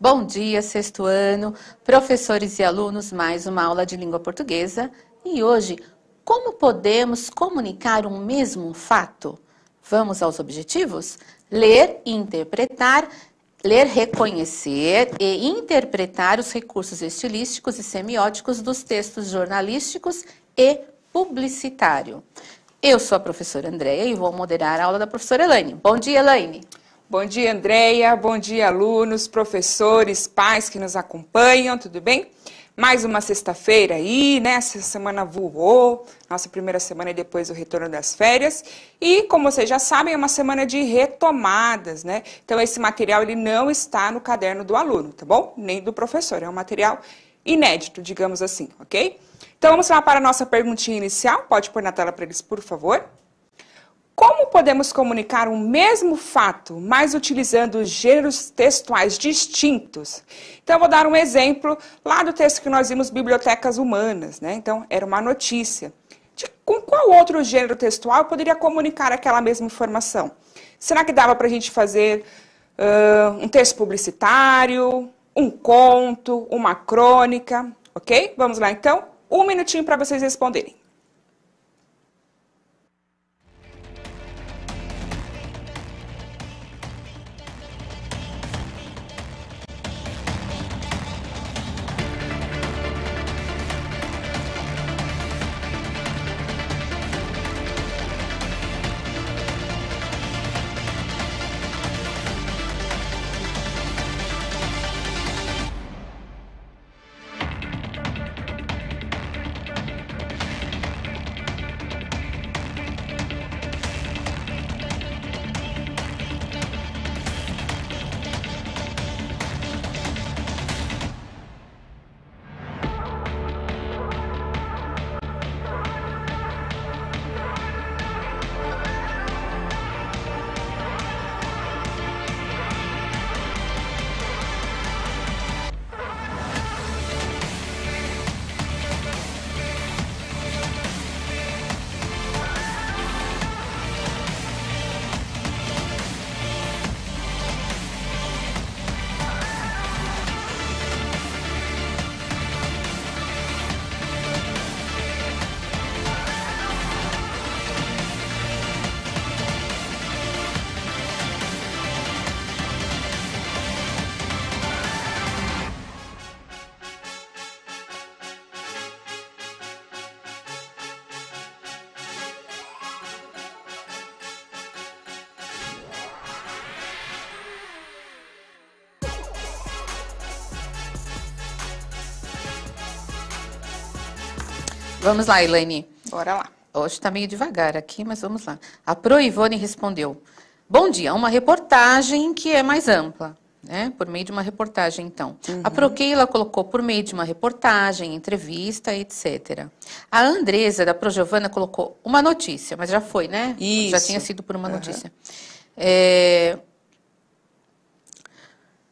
Bom dia, sexto ano, professores e alunos, mais uma aula de língua portuguesa. E hoje, como podemos comunicar um mesmo fato? Vamos aos objetivos? Ler e interpretar, ler, reconhecer e interpretar os recursos estilísticos e semióticos dos textos jornalísticos e publicitário. Eu sou a professora Andréia e vou moderar a aula da professora Elaine. Bom dia, Elaine. Bom dia, Andréia. Bom dia, alunos, professores, pais que nos acompanham, tudo bem? Mais uma sexta-feira aí, né? Essa semana voou, nossa primeira semana e depois o retorno das férias. E, como vocês já sabem, é uma semana de retomadas, né? Então, esse material ele não está no caderno do aluno, tá bom? Nem do professor, é um material inédito, digamos assim, ok? Então, vamos lá para a nossa perguntinha inicial. Pode pôr na tela para eles, por favor. Como podemos comunicar um mesmo fato, mas utilizando gêneros textuais distintos? Então, eu vou dar um exemplo lá do texto que nós vimos, Bibliotecas Humanas, né? Então, era uma notícia. Com qual outro gênero textual eu poderia comunicar aquela mesma informação? Será que dava para a gente fazer um texto publicitário, um conto, uma crônica? Ok? Vamos lá, então. Um minutinho para vocês responderem. Vamos lá, Elaine. Bora lá. Hoje está meio devagar aqui, mas vamos lá. A Pro Ivone respondeu: bom dia, uma reportagem que é mais ampla, né? Por meio de uma reportagem, então. A Pro Keila colocou por meio de uma reportagem, entrevista, etc. A Andresa, da Pro Giovana, colocou uma notícia, mas já foi, né? Isso. Já tinha sido por uma notícia.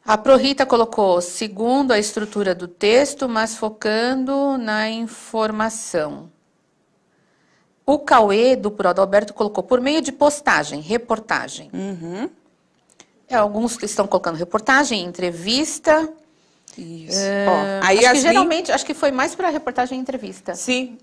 A Pro Rita colocou segundo a estrutura do texto, mas focando na informação. O Cauê, do Pro Adalberto, colocou por meio de postagem, reportagem. Alguns estão colocando reportagem, entrevista. Isso. Acho que foi mais para reportagem e entrevista. Sim.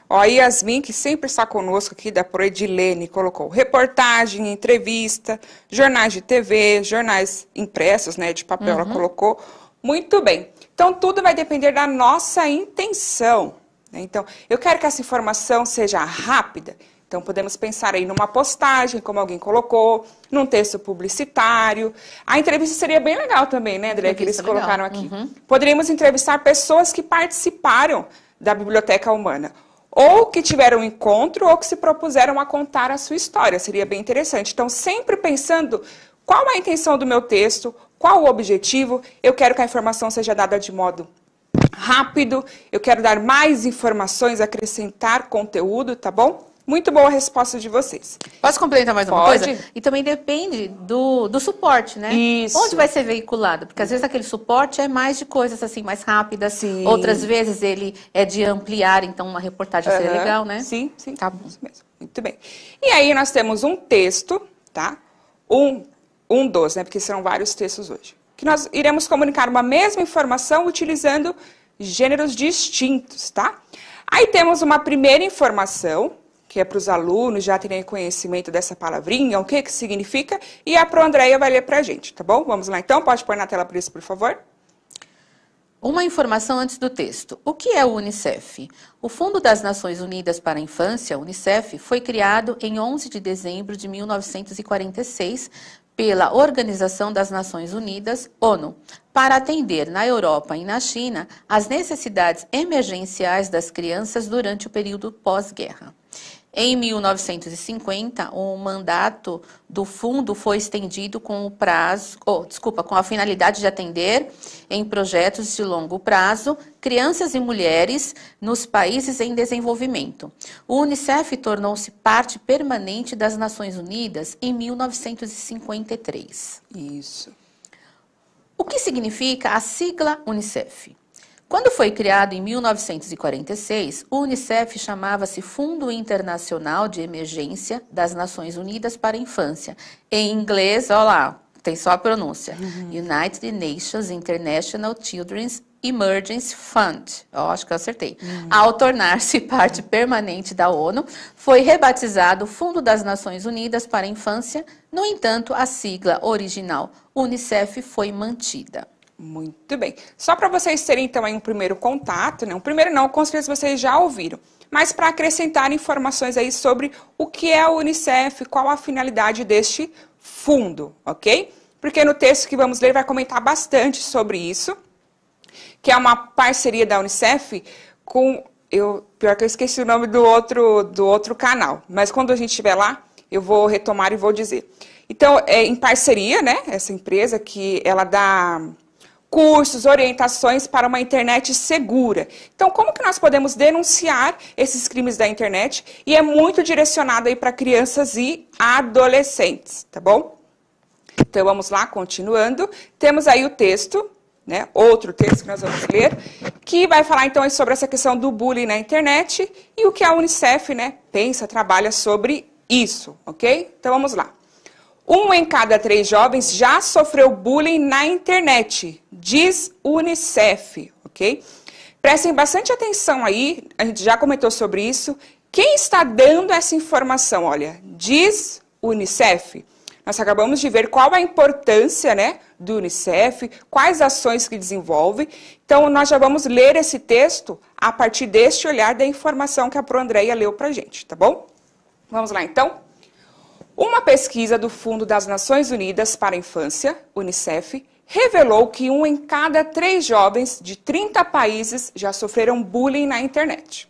Ó, a Yasmin, que sempre está conosco aqui, da Proedilene, colocou reportagem, entrevista, jornais de TV, jornais impressos, né, de papel, ela colocou. Muito bem. Então, tudo vai depender da nossa intenção, né? Então, eu quero que essa informação seja rápida. Então, podemos pensar aí numa postagem, como alguém colocou, num texto publicitário. A entrevista seria bem legal também, né, André, que eles colocaram aqui. Poderíamos entrevistar pessoas que participaram da Biblioteca Humana, ou que tiveram um encontro, ou que se propuseram a contar a sua história. Seria bem interessante. Então, sempre pensando qual a intenção do meu texto, qual o objetivo. Eu quero que a informação seja dada de modo rápido, eu quero dar mais informações, acrescentar conteúdo, tá bom? Muito boa a resposta de vocês. Posso complementar mais uma Pode. coisa? E também depende do suporte, né? Isso. Onde vai ser veiculado? Porque às vezes aquele suporte é mais de coisas assim, mais rápidas. Sim. Outras vezes ele é de ampliar, então uma reportagem seria legal, né? Sim, sim. Tá bom. Isso mesmo. Muito bem. E aí nós temos um texto, tá? Um dos, né? Porque serão vários textos hoje. que nós iremos comunicar uma mesma informação utilizando gêneros distintos, tá? Aí temos uma primeira informação, que é para os alunos já terem conhecimento dessa palavrinha, o que que significa, e a Pro Andréia vai ler para a gente, tá bom? Vamos lá então, pode pôr na tela para isso, por favor? Uma informação antes do texto. O que é o Unicef? O Fundo das Nações Unidas para a Infância, Unicef, foi criado em 11 de dezembro de 1946 pela Organização das Nações Unidas, ONU, para atender na Europa e na China as necessidades emergenciais das crianças durante o período pós-guerra. Em 1950, o mandato do fundo foi estendido com a finalidade de atender em projetos de longo prazo crianças e mulheres nos países em desenvolvimento. O Unicef tornou-se parte permanente das Nações Unidas em 1953. Isso. O que significa a sigla Unicef? Quando foi criado em 1946, o Unicef chamava-se Fundo Internacional de Emergência das Nações Unidas para a Infância. Em inglês, olha lá, tem só a pronúncia. United Nations International Children's Emergency Fund. Acho que eu acertei. Ao tornar-se parte permanente da ONU, foi rebatizado Fundo das Nações Unidas para a Infância. No entanto, a sigla original Unicef foi mantida. Muito bem. Só para vocês terem, então, aí um primeiro contato, né? Um primeiro não, com certeza vocês já ouviram. Mas para acrescentar informações aí sobre o que é a Unicef, qual a finalidade deste fundo, ok? Porque no texto que vamos ler vai comentar bastante sobre isso, que é uma parceria da Unicef com... pior que eu esqueci o nome do outro canal, mas quando a gente estiver lá, eu vou retomar e vou dizer. Então, é em parceria, né? Essa empresa que ela dá cursos, orientações para uma internet segura. Então, como que nós podemos denunciar esses crimes da internet? E é muito direcionado aí para crianças e adolescentes, tá bom? Então, vamos lá, continuando. Temos aí o texto, né? Outro texto que nós vamos ler, que vai falar então sobre essa questão do bullying na internet e o que a Unicef, né, pensa, trabalha sobre isso, ok? Então, vamos lá. 1 em cada 3 jovens já sofreu bullying na internet, diz Unicef, ok? Prestem bastante atenção aí, a gente já comentou sobre isso. Quem está dando essa informação? Olha, diz Unicef. Nós acabamos de ver qual a importância, né, do Unicef, quais ações que desenvolve. Então, nós já vamos ler esse texto a partir deste olhar da informação que a Pro Andréia leu pra gente, tá bom? Vamos lá, então? Uma pesquisa do Fundo das Nações Unidas para a Infância, Unicef, revelou que 1 em cada 3 jovens de 30 países já sofreram bullying na internet.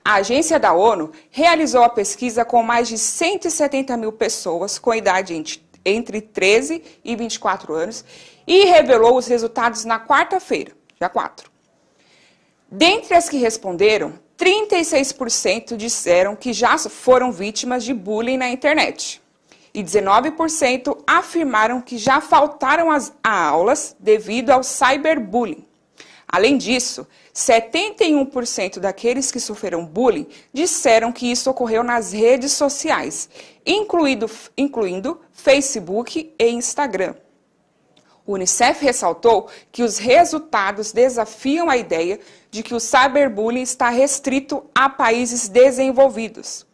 A agência da ONU realizou a pesquisa com mais de 170 mil pessoas com idade entre 13 e 24 anos e revelou os resultados na quarta-feira, dia 4. Dentre as que responderam, 36% disseram que já foram vítimas de bullying na internet. E 19% afirmaram que já faltaram a aulas devido ao cyberbullying. Além disso, 71% daqueles que sofreram bullying disseram que isso ocorreu nas redes sociais, incluindo Facebook e Instagram. O Unicef ressaltou que os resultados desafiam a ideia de que o cyberbullying está restrito a países desenvolvidos.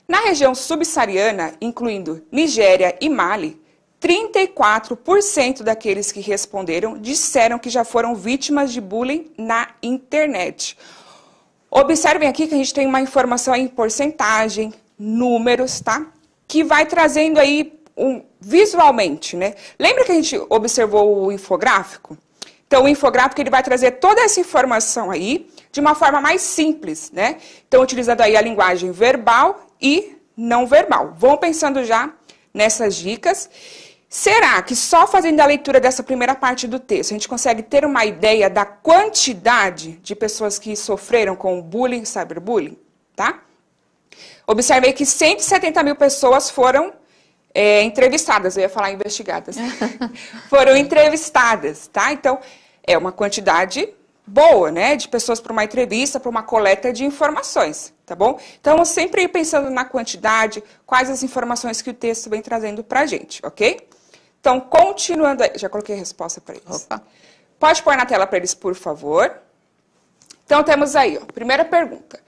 Na região subsaariana, incluindo Nigéria e Mali, 34% daqueles que responderam disseram que já foram vítimas de bullying na internet. Observem aqui que a gente tem uma informação em porcentagem, números, tá? Que vai trazendo aí visualmente, né? Lembra que a gente observou o infográfico? Então, o infográfico ele vai trazer toda essa informação aí de uma forma mais simples, né? Então, utilizando aí a linguagem verbal e não verbal. Vão pensando já nessas dicas. Será que só fazendo a leitura dessa primeira parte do texto a gente consegue ter uma ideia da quantidade de pessoas que sofreram com bullying, cyberbullying, tá? Observei que 170 mil pessoas foram entrevistadas, eu ia falar investigadas, foram entrevistadas, tá? Então, é uma quantidade boa, né, de pessoas para uma entrevista, para uma coleta de informações, tá bom? Então, sempre ir pensando na quantidade, quais as informações que o texto vem trazendo para a gente, ok? Então, continuando aí. Já coloquei a resposta para eles. Opa. Pode pôr na tela para eles, por favor. Então, temos aí, ó, primeira pergunta.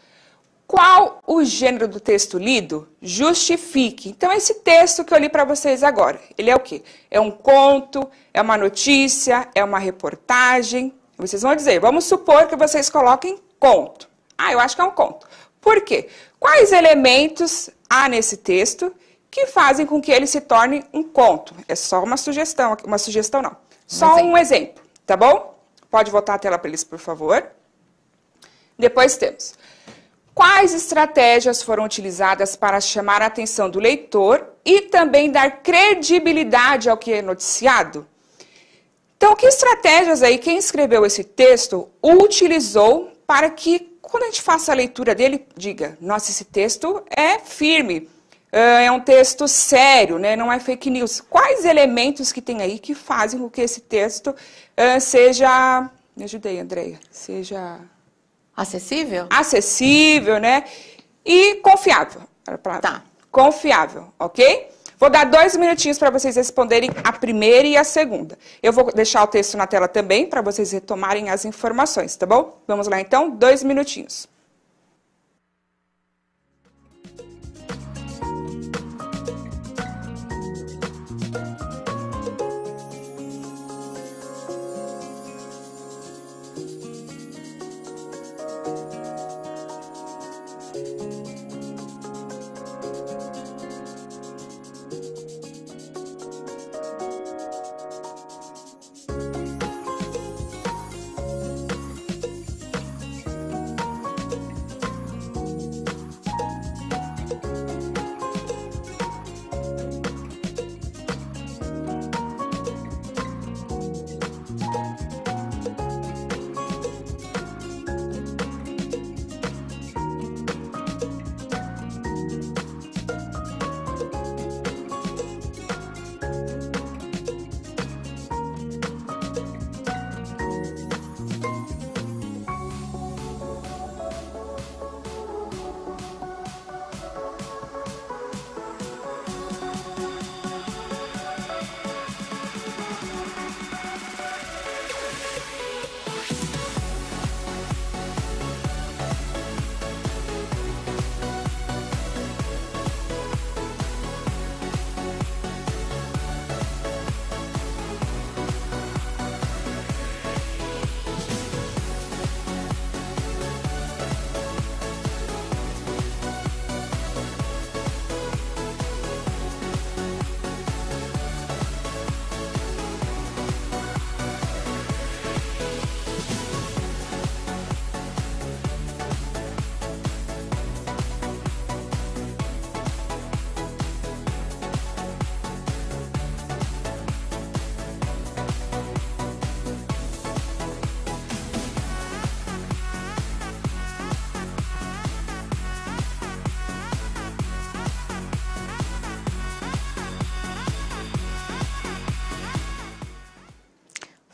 Qual o gênero do texto lido? Justifique. Então, esse texto que eu li para vocês agora, ele é o quê? É um conto, é uma notícia, é uma reportagem? Vocês vão dizer, vamos supor que vocês coloquem conto. Ah, eu acho que é um conto. Por quê? Quais elementos há nesse texto que fazem com que ele se torne um conto? É só uma sugestão não. Só um exemplo, tá bom? Pode voltar a tela para eles, por favor. Depois temos, quais estratégias foram utilizadas para chamar a atenção do leitor e também dar credibilidade ao que é noticiado? Então, que estratégias aí quem escreveu esse texto utilizou para que, quando a gente faça a leitura dele, diga, nossa, esse texto é firme, é um texto sério, né? Não é fake news. Quais elementos que tem aí que fazem com que esse texto seja... Me ajudei, Andreia. Seja... Acessível? Acessível, né? E confiável. Tá. Confiável, ok? Vou dar 2 minutinhos para vocês responderem a primeira e a segunda. Eu vou deixar o texto na tela também para vocês retomarem as informações, tá bom? Vamos lá então, 2 minutinhos.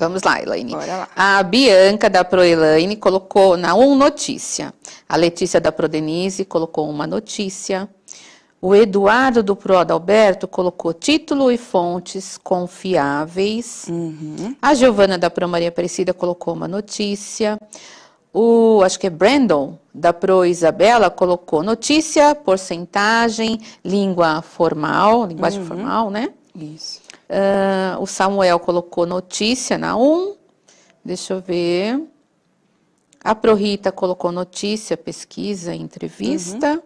Vamos lá, Elaine. Bora lá. A Bianca, da ProElaine, colocou na notícia. A Letícia, da ProDenise, colocou uma notícia. O Eduardo, do ProAdalberto, colocou título e fontes confiáveis. A Giovana, da ProMaria Aparecida, colocou uma notícia. Acho que é Brandon, da ProIsabela, colocou notícia, porcentagem, linguagem formal, né? Isso. O Samuel colocou notícia na 1. Deixa eu ver. A ProRita colocou notícia, pesquisa, entrevista.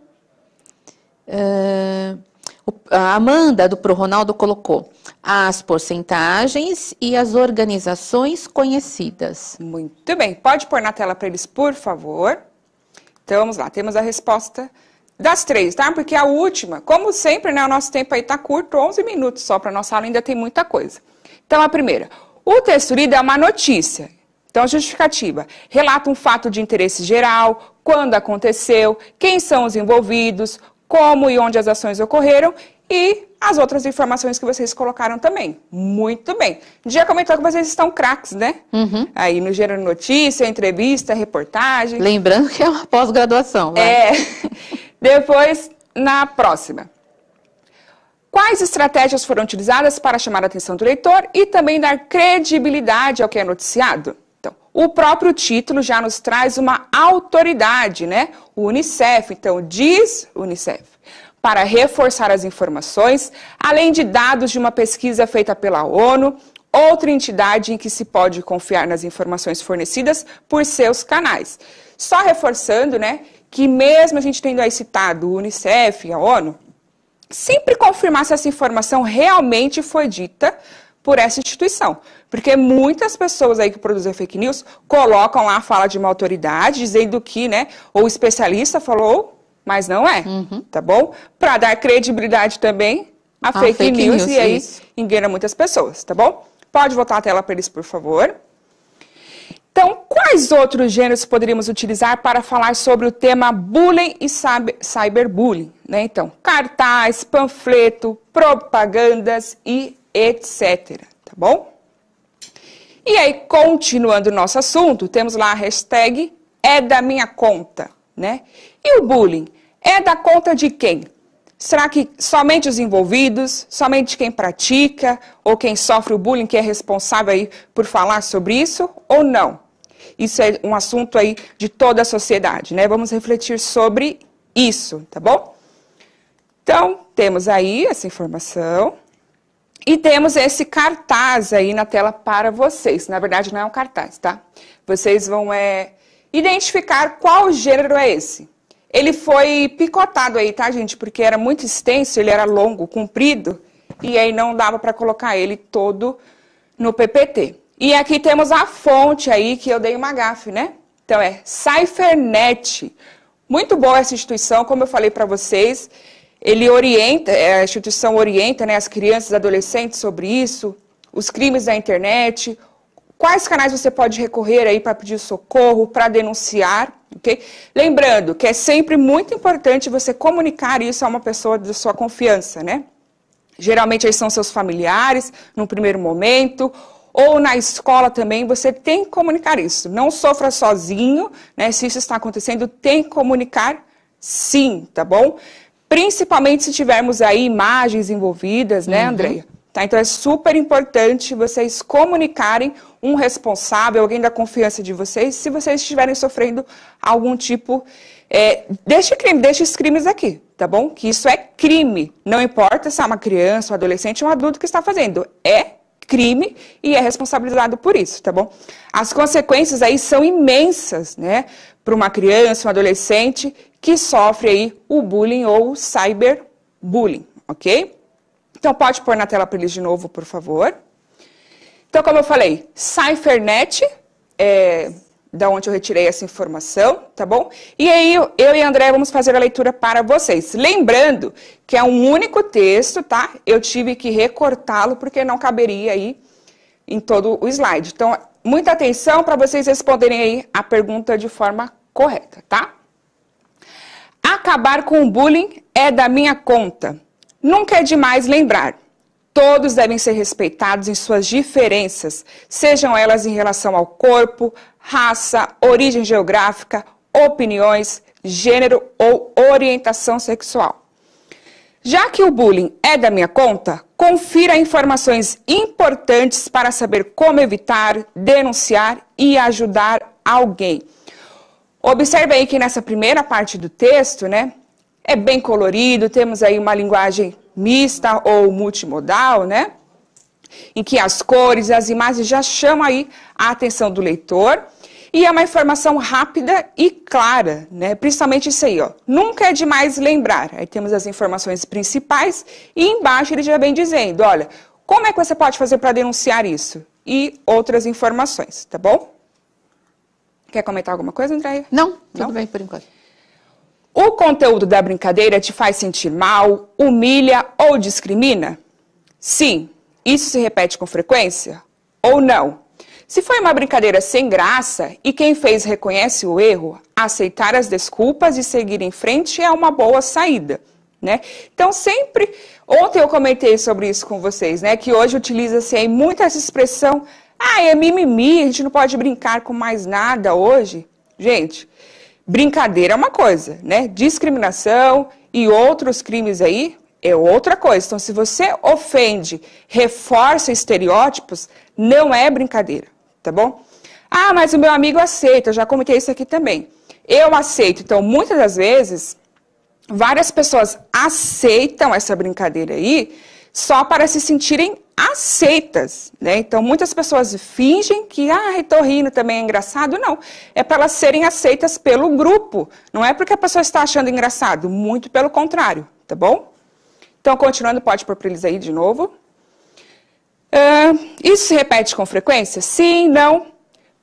A Amanda, do ProRonaldo, colocou as porcentagens e as organizações conhecidas. Muito bem. Pode pôr na tela para eles, por favor. Então, vamos lá. Temos a resposta das 3, tá? Porque a última, como sempre, né, o nosso tempo aí tá curto, 11 minutos só, para nossa aula ainda tem muita coisa. Então, a primeira, o texto lido é uma notícia. Então, justificativa, relata um fato de interesse geral, quando aconteceu, quem são os envolvidos, como e onde as ações ocorreram e as outras informações que vocês colocaram também. Muito bem. Já comentou que vocês estão craques, né? Aí no gênero notícia, entrevista, reportagem. Lembrando que é uma pós-graduação, né? Depois, na próxima. Quais estratégias foram utilizadas para chamar a atenção do leitor e também dar credibilidade ao que é noticiado? Então, o próprio título já nos traz uma autoridade, né? O Unicef, então, diz Unicef, para reforçar as informações, além de dados de uma pesquisa feita pela ONU, outra entidade em que se pode confiar nas informações fornecidas por seus canais. Só reforçando, né, que mesmo a gente tendo aí citado o Unicef e a ONU, sempre confirmar se essa informação realmente foi dita por essa instituição. Porque muitas pessoas aí que produzem fake news colocam lá a fala de uma autoridade, dizendo que, né, o especialista falou, mas não é, tá bom? Para dar credibilidade também a fake news e aí engana muitas pessoas, tá bom? Pode voltar a tela para eles, por favor. Então, quais outros gêneros poderíamos utilizar para falar sobre o tema bullying e cyberbullying? Né? Então, cartaz, panfleto, propagandas e etc. Tá bom? E aí, continuando o nosso assunto, temos lá a hashtag é da minha conta. Né? E o bullying? É da conta de quem? Será que somente os envolvidos, somente quem pratica ou quem sofre o bullying que é responsável aí por falar sobre isso ou não? Isso é um assunto aí de toda a sociedade, né? Vamos refletir sobre isso, tá bom? Então, temos aí essa informação e temos esse cartaz aí na tela para vocês. Na verdade, não é um cartaz, tá? Vocês vão identificar qual gênero é esse. Ele foi picotado aí, tá, gente? Porque era muito extenso, ele era longo, comprido, e aí não dava para colocar ele todo no PPT. E aqui temos a fonte aí, que eu dei uma gafe, né? Então, é Cyfernet. Muito boa essa instituição, como eu falei para vocês. Ele orienta, a instituição orienta, né, as crianças e adolescentes sobre isso, os crimes da internet, quais canais você pode recorrer aí para pedir socorro, para denunciar, ok? Lembrando que é sempre muito importante você comunicar isso a uma pessoa de sua confiança, né? Geralmente aí são seus familiares, no primeiro momento, ou na escola também, você tem que comunicar isso. Não sofra sozinho, né? Se isso está acontecendo, tem que comunicar sim, tá bom? Principalmente se tivermos aí imagens envolvidas, né, Andreia? Tá? Então é super importante vocês comunicarem um responsável, alguém da confiança de vocês, se vocês estiverem sofrendo algum tipo destes crimes aqui, tá bom? Que isso é crime. Não importa se é uma criança, um adolescente ou um adulto que está fazendo. É crime e é responsabilizado por isso, tá bom? As consequências aí são imensas, né? Para uma criança, um adolescente que sofre aí o bullying ou o cyberbullying, ok? Então pode pôr na tela para eles de novo, por favor. Então, como eu falei, Cyfernet, da onde eu retirei essa informação, tá bom? E aí eu e a Andréia vamos fazer a leitura para vocês. Lembrando que é um único texto, tá? Eu tive que recortá-lo porque não caberia aí em todo o slide. Então, muita atenção para vocês responderem aí a pergunta de forma correta, tá? Acabar com o bullying é da minha conta. Nunca é demais lembrar. Todos devem ser respeitados em suas diferenças, sejam elas em relação ao corpo, raça, origem geográfica, opiniões, gênero ou orientação sexual. Já que o bullying é da minha conta, confira informações importantes para saber como evitar, denunciar e ajudar alguém. Observe aí que nessa primeira parte do texto, né, é bem colorido, temos aí uma linguagem mista ou multimodal, né? Em que as cores e as imagens já chamam aí a atenção do leitor. E é uma informação rápida e clara, né? Principalmente isso aí, ó. Nunca é demais lembrar. Aí temos as informações principais e embaixo ele já vem dizendo, olha, como é que você pode fazer para denunciar isso? E outras informações, tá bom? Quer comentar alguma coisa, Andréia? Não, tudo bem por enquanto. O conteúdo da brincadeira te faz sentir mal, humilha ou discrimina? Sim. Isso se repete com frequência? Ou não? Se foi uma brincadeira sem graça e quem fez reconhece o erro, aceitar as desculpas e seguir em frente é uma boa saída, né? Então sempre, ontem eu comentei sobre isso com vocês, né? Que hoje utiliza-se aí muito essa expressão, é mimimi, a gente não pode brincar com mais nada hoje. Gente, brincadeira é uma coisa, né? Discriminação e outros crimes aí, é outra coisa. Então, se você ofende, reforça estereótipos, não é brincadeira, tá bom? Ah, mas o meu amigo aceita, eu já comentei isso aqui também. Eu aceito. Então, muitas das vezes, várias pessoas aceitam essa brincadeira aí só para se sentirem aceitas, né? Então, muitas pessoas fingem que, tô rindo, também é engraçado. Não, é para elas serem aceitas pelo grupo. Não é porque a pessoa está achando engraçado, muito pelo contrário, tá bom? Então, continuando, pode pôr para eles aí de novo. Isso se repete com frequência? Sim, não.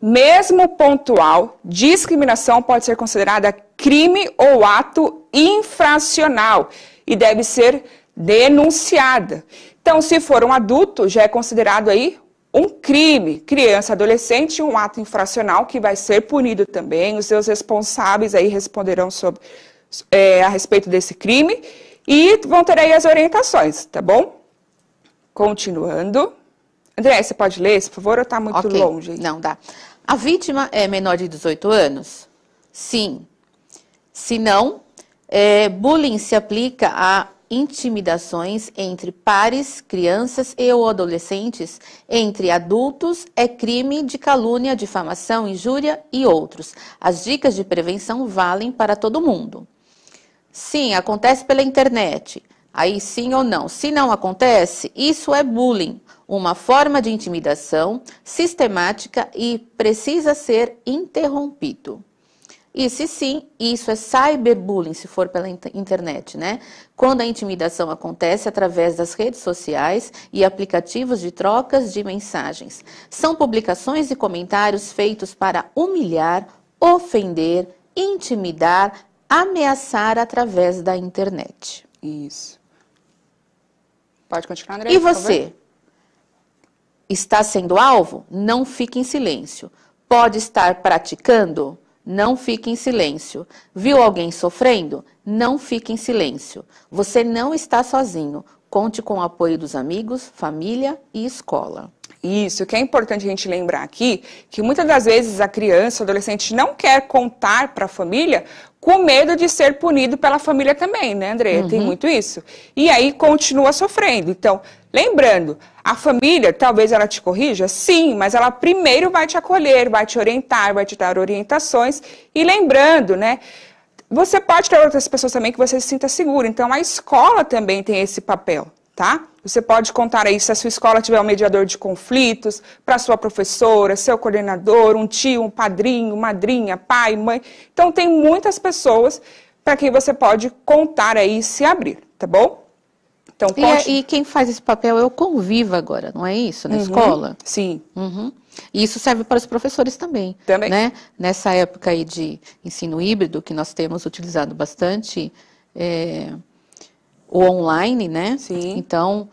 Mesmo pontual, discriminação pode ser considerada crime ou ato infracional e deve ser denunciada. Então, se for um adulto, já é considerado aí um crime. Criança, adolescente, um ato infracional que vai ser punido também. Os seus responsáveis aí responderão a respeito desse crime e vão ter aí as orientações, tá bom? Continuando. André, você pode ler, por favor, ou está muito longe aí? Não, dá. A vítima é menor de 18 anos? Sim. Se não, bullying se aplica a intimidações entre pares, crianças e ou adolescentes, entre adultos, é crime de calúnia, difamação, injúria e outros. As dicas de prevenção valem para todo mundo. Sim, acontece pela internet. Aí sim ou não. Se não acontece, isso é bullying, uma forma de intimidação sistemática e precisa ser interrompido. E se sim, isso é cyberbullying, se for pela internet, né? Quando a intimidação acontece através das redes sociais e aplicativos de trocas de mensagens. São publicações e comentários feitos para humilhar, ofender, intimidar, ameaçar através da internet. Isso. Pode continuar, André? E você? Está sendo alvo? Não fique em silêncio. Pode estar praticando? Não fique em silêncio. Viu alguém sofrendo? Não fique em silêncio. Você não está sozinho. Conte com o apoio dos amigos, família e escola. Isso, que é importante a gente lembrar aqui, que muitas das vezes a criança, o adolescente não quer contar para a família com medo de ser punido pela família também, né, André? Tem muito isso. E aí continua sofrendo. Então, lembrando, a família, talvez ela te corrija, sim, mas ela primeiro vai te acolher, vai te orientar, vai te dar orientações. E lembrando, né, você pode ter outras pessoas também que você se sinta seguro. Então, a escola também tem esse papel, tá? Você pode contar aí, se a sua escola tiver um mediador de conflitos, para sua professora, seu coordenador, um tio, um padrinho, madrinha, pai, mãe. Então, tem muitas pessoas para quem você pode contar aí e se abrir, tá bom? Então, e quem faz esse papel é o Conviva agora, não é isso? Na escola? Sim. E isso serve para os professores também. Também. Né? Nessa época aí de ensino híbrido, que nós temos utilizado bastante o online, né? Sim. Então,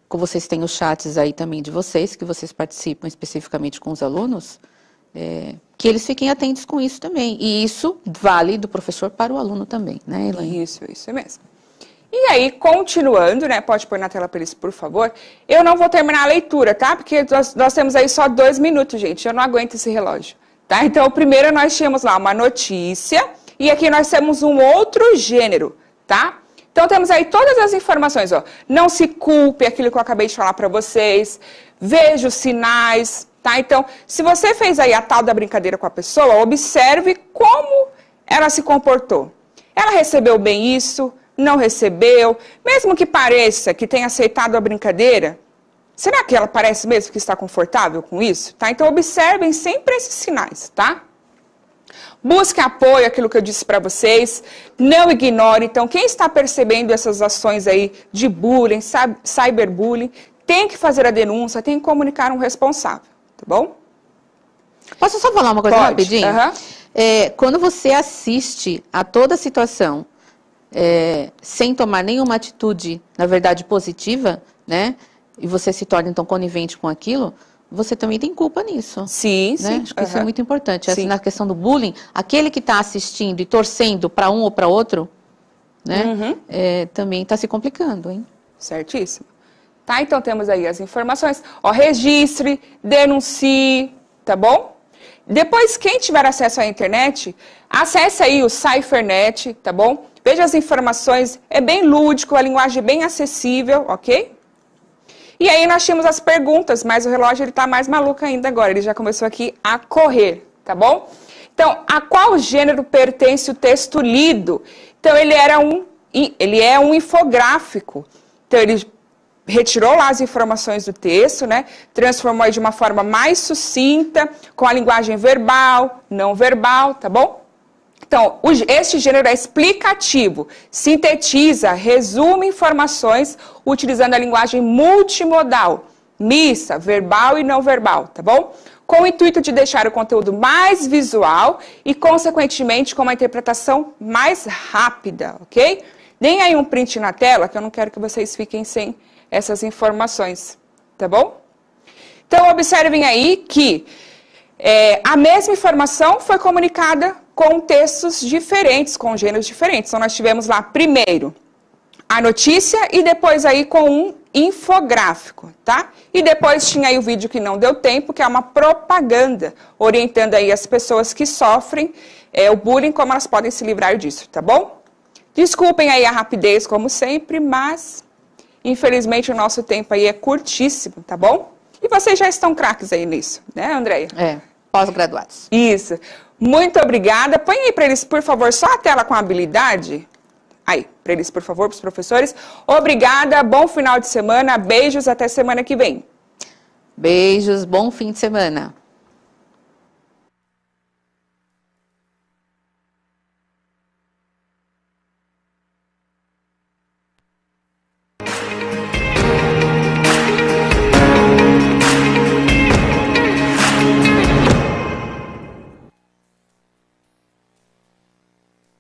como vocês têm os chats aí também de vocês, que vocês participam especificamente com os alunos, que eles fiquem atentos com isso também. E isso vale do professor para o aluno também, né, Elaine? Isso mesmo. E aí, continuando, né, pode pôr na tela para eles, por favor. Eu não vou terminar a leitura, tá? Porque nós temos aí só 2 minutos, gente. Eu não aguento esse relógio, tá? Então, primeiro nós tínhamos lá uma notícia e aqui nós temos um outro gênero, tá? Então, temos aí todas as informações, ó. Não se culpe, aquilo que eu acabei de falar para vocês. Veja os sinais, tá? Então, se você fez aí a tal da brincadeira com a pessoa, observe como ela se comportou. Ela recebeu bem isso? Não recebeu? Mesmo que pareça que tenha aceitado a brincadeira, será que ela parece mesmo que está confortável com isso? Tá? Então, observem sempre esses sinais, tá? Busque apoio, aquilo que eu disse para vocês. Não ignore. Então, quem está percebendo essas ações aí de bullying, cyberbullying, tem que fazer a denúncia, tem que comunicar um responsável, tá bom? Posso só falar uma coisa rapidinho? Uhum. Quando você assiste a toda a situação sem tomar nenhuma atitude, na verdade, positiva, né? E você se torna, então, conivente com aquilo, você também tem culpa nisso. Sim, né? sim. Acho que isso é muito importante. Assim, na questão do bullying, aquele que está assistindo e torcendo para um ou para outro, né? Também está se complicando, hein? Certíssimo. Tá, então temos aí as informações. Ó, registre, denuncie, tá bom? Depois, quem tiver acesso à internet, acesse aí o CypherNet, tá bom? Veja as informações, é bem lúdico, a linguagem é bem acessível, ok? E aí nós tínhamos as perguntas, mas o relógio ele tá mais maluco ainda agora, ele já começou aqui a correr, tá bom? Então, a qual gênero pertence o texto lido? Então, ele é um infográfico. Então, ele retirou lá as informações do texto, né? Transformou de uma forma mais sucinta, com a linguagem verbal, não verbal, tá bom? Então, este gênero é explicativo, sintetiza, resume informações utilizando a linguagem multimodal, mista, verbal e não verbal, tá bom? Com o intuito de deixar o conteúdo mais visual e, consequentemente, com uma interpretação mais rápida, ok? Deem aí um print na tela, que eu não quero que vocês fiquem sem essas informações, tá bom? Então, observem aí que a mesma informação foi comunicada com textos diferentes, com gêneros diferentes. Então, nós tivemos lá, primeiro, a notícia e depois aí com um infográfico, tá? E depois tinha aí o vídeo que não deu tempo, que é uma propaganda, orientando aí as pessoas que sofrem o bullying, como elas podem se livrar disso, tá bom? Desculpem aí a rapidez, como sempre, mas infelizmente o nosso tempo aí é curtíssimo, tá bom? E vocês já estão craques aí nisso, né, Andréia? Pós-graduados. Isso. Muito obrigada. Põe aí para eles, por favor, só a tela com a habilidade. Aí, para eles, por favor, para os professores. Obrigada, bom final de semana, beijos, até semana que vem. Beijos, bom fim de semana.